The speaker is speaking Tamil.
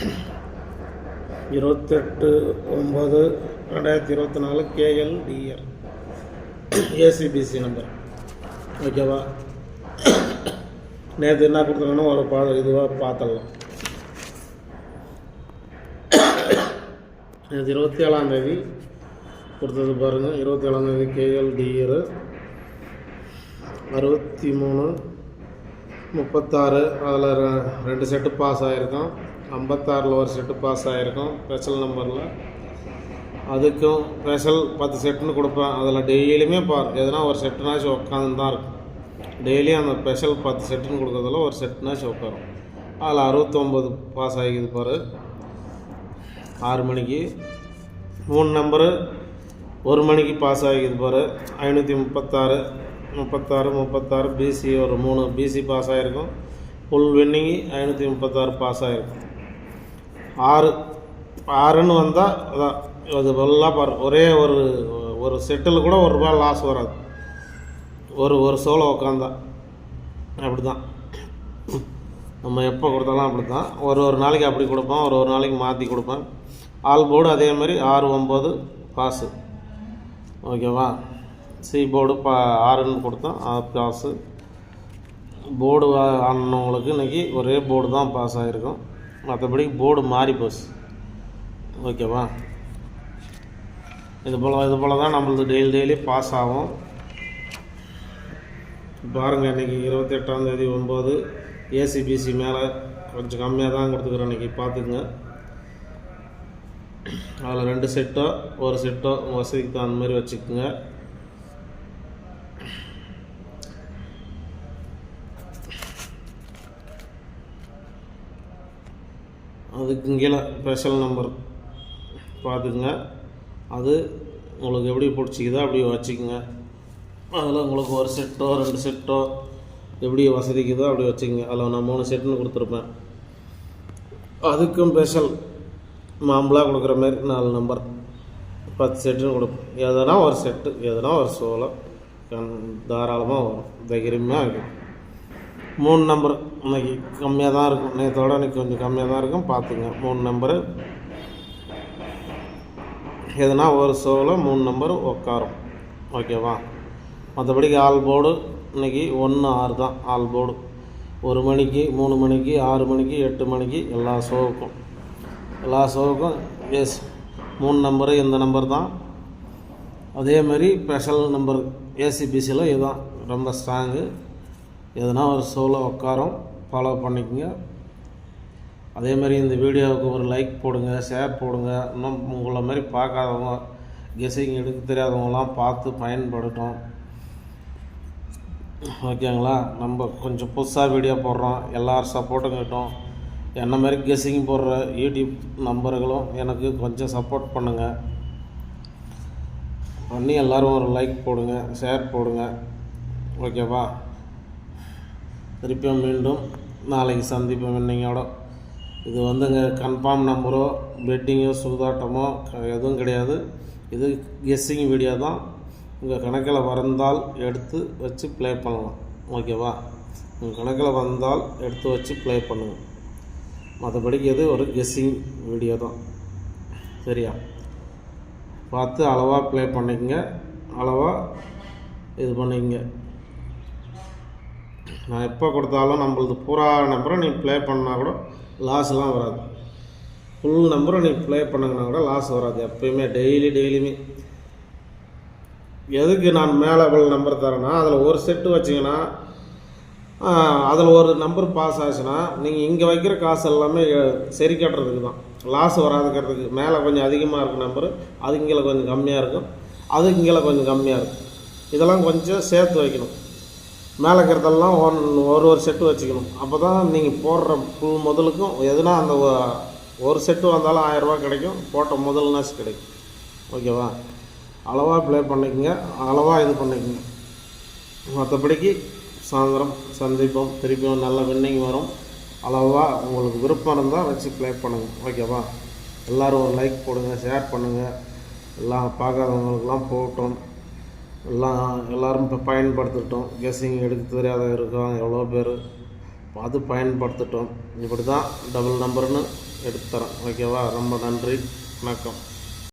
28/9/2024 KLDR ஏசிபிசி நம்பர். ஓகேவா? நேற்று என்ன கொடுத்துருக்கணும் ஒரு இதுவாக பார்த்துடலாம். நேற்று 27ஆம் கொடுத்தது பாருங்கள். 27ஆம் KLDR 63/36. அதில் 2 செட்டு பாஸ் ஆகிருக்கும். 56 ஒரு செட்டு பாஸ் ஆகிருக்கும் ஸ்பெஷல் நம்பரில். அதுக்கும் ஸ்பெஷல் 10 செட்டுன்னு கொடுப்பேன். அதில் டெய்லியுமே எதுனா ஒரு செட்டுனாச்சும் உட்காந்து தான் இருக்கும். டெய்லியும் அந்த ஸ்பெஷல் 10 செட்டுன்னு கொடுக்குறதுல ஒரு செட்டுனாச்சும் உட்காரும். அதில் 69 பாஸ் ஆகிக்குது பாரு. 6 மணிக்கு 3 நம்பரு 1 மணிக்கு பாஸ் ஆகிக்குது பாரு. 536 பிசி ஒரு 3 பிசி பாஸ் ஆகிருக்கும். ஃபுல் வின்னிங்கு 536 பாஸ் ஆகிருக்கும். 6ன்னு வந்தால் அதான் அது ஃபுல்லாக பாரு. ஒரே ஒரு செட்டில் கூட ₹1 லாஸ் வராது. ஒரு சோளை உக்காந்தா அப்படி தான். நம்ம எப்போ கொடுத்தாலும் அப்படி தான். ஒரு நாளைக்கு அப்படி கொடுப்போம், ஒரு நாளைக்கு மாற்றி கொடுப்பேன். ஆல் போர்டு அதே மாதிரி 6/9 பாஸு. ஓகேவா? சி போர்டு 6ன்னு கொடுத்தோம், 6 பாஸு. போர்டு ஆனவங்களுக்கு இன்றைக்கி ஒரே போர்டு தான் பாஸ் ஆகிருக்கும். மற்றபடி போர்டு மாறி போச்சு. ஓகேவா? இது போல் தான் நம்மளது டெய்லி பாஸ் ஆகும். பாருங்கள், இன்றைக்கி 28/9 ஏசிபிசி மேலே கொஞ்சம் கம்மியாக தான் கொடுத்துக்குறோம். இன்றைக்கி பார்த்துக்குங்க. அதில் 2 செட்டோ ஒரு செட்டோ வசதிக்கு அந்த மாதிரி வச்சுக்கோங்க. அதுக்கு கீழே ஸ்பெஷல் நம்பர் பார்த்துக்குங்க. அது உங்களுக்கு எப்படி பிடிச்சிக்குதோ அப்படி வச்சுக்கோங்க. அதில் உங்களுக்கு ஒரு செட்டோ 2 செட்டோ எப்படி வசதிக்குதோ அப்படி வச்சுக்கோங்க. அதில் நான் 3 செட்டுன்னு கொடுத்துருப்பேன். அதுக்கும் ஸ்பெஷல் மாம்பழம் கொடுக்குற மாதிரி 4 நம்பர் 10 செட்டுன்னு கொடுப்பேன். எதனா ஒரு செட்டு எதனா ஒரு சோளம் தாராளமாக வரும். தைரியமாக இருக்கும். 3 நம்பர் இன்றைக்கி கம்மியாக தான் இருக்கும். நேற்றோட இன்றைக்கி கொஞ்சம் கம்மியாக தான் இருக்கும். பார்த்துங்க. 3 நம்பரு எதுனா ஒரு சோளம் 3 நம்பர் உட்காரும். ஓகேவா? மற்றபடிக்கு ஆல் போர்டு இன்றைக்கி 1-6 தான். ஆல் போர்டு 1 மணிக்கு 3 மணிக்கு 6 மணிக்கு 8 மணிக்கு எல்லா ஷோவுக்கும் எஸ் 3 நம்பரு இந்த நம்பர் தான். அதேமாதிரி ஸ்பெஷல் நம்பர் ஏசிபிசியில் இதுதான் ரொம்ப ஸ்ட்ராங்கு. எதுனா ஒரு ஷோவில் உட்காரும். ஃபாலோ பண்ணிக்கோங்க. அதேமாதிரி இந்த வீடியோவுக்கு ஒரு லைக் போடுங்க, ஷேர் போடுங்க. இன்னும் உங்களை மாதிரி பார்க்காதவங்க, கெஸ்ஸிங் எடுக்க தெரியாதவங்களாம் பார்த்து பயன்படுத்தோம். ஓகேங்களா? நம்ம கொஞ்சம் புதுசாக வீடியோ போடுறோம். எல்லோரும் சப்போர்ட்டும் கிட்டோம். என்ன மாதிரி கெஸ்ஸிங் போடுற யூடியூப் நம்பர்களும் எனக்கு கொஞ்சம் சப்போர்ட் பண்ணுங்கள். பண்ணி எல்லோரும் ஒரு லைக் போடுங்க, ஷேர் போடுங்க. ஓகேவா? திருப்பியும் மீண்டும் நாளைக்கு சந்திப்போம் வின்னிங்கோட. இது வந்துங்க கன்ஃபார்ம் நம்பரோ பெட்டிங்கோ சூதாட்டமோ எதுவும் கிடையாது. இது கெஸ்ஸிங் வீடியோ தான். உங்கள் கணக்கில் வந்தால் எடுத்து வச்சு ப்ளே பண்ணலாம். ஓகேவா? உங்கள் கணக்கில் வந்தால் எடுத்து வச்சு ப்ளே பண்ணுங்கள். மற்றபடிக்கு இது ஒரு கெஸ்ஸிங் வீடியோ தான். சரியா? பார்த்து அளவாக ப்ளே பண்ணிக்கங்க. அளவாக இது பண்ணிக்கங்க. நான் எப்போ கொடுத்தாலும் நம்மளது பூரா நம்பரை நீ ப்ளே பண்ணால் கூட லாஸ்லாம் வராது. ஃபுல் நம்பரை நீ ப்ளே பண்ணுங்கன்னா கூட லாஸ் வராது. எப்போயுமே டெய்லியுமே. எதுக்கு நான் மேலே இவ்வளோ நம்பர் தரேன்னா, அதில் ஒரு செட்டு வச்சிங்கன்னா அதில் ஒரு நம்பர் பாஸ் ஆச்சுன்னா நீங்கள் இங்கே வைக்கிற காசு எல்லாமே சரி கட்டுறதுக்கு தான். லாஸ் வராதுக்கிறதுக்கு. மேலே கொஞ்சம் அதிகமாக இருக்கும் நம்பரு, அது இங்கே கொஞ்சம் கம்மியாக இருக்கும், அது இங்கே கொஞ்சம் கம்மியாக இருக்கும். இதெல்லாம் கொஞ்சம் சேர்த்து வைக்கணும். மேலே இருக்கிறதெல்லாம் ஒரு செட்டு வச்சுக்கணும். அப்போ தான் நீங்கள் போடுற ஃபுல் முதலுக்கும் எதுனா அந்த ஒரு செட்டு வந்தாலும் ₹1000 கிடைக்கும். போட்ட முதல்னாச்சு கிடைக்கும். ஓகேவா? அளவாக ப்ளே பண்ணிக்கோங்க. அளவாக இது பண்ணிக்கோங்க. மற்றபடிக்கு சாயந்தரம் சந்திப்போம். திருப்பியும் நல்ல வின்னிங் வரும். அளவாக உங்களுக்கு விருப்பம் இருந்தால் வச்சு ப்ளே பண்ணுங்கள். ஓகேவா? எல்லோரும் ஒரு லைக் போடுங்க, ஷேர் பண்ணுங்கள். எல்லாம் பார்க்காதவங்களுக்கெல்லாம் போட்டோம். எல்லோரும் இப்போ பயன்படுத்திட்டோம். கெஸ்ஸிங் எடுக்க தெரியாத இருக்கோம் எவ்வளோ பேர். அது பயன்படுத்திட்டோம். இப்படி தான் டபுள் நம்பர்னு எடுத்து தரேன். ஓகேவா? ரொம்ப நன்றி, வணக்கம்.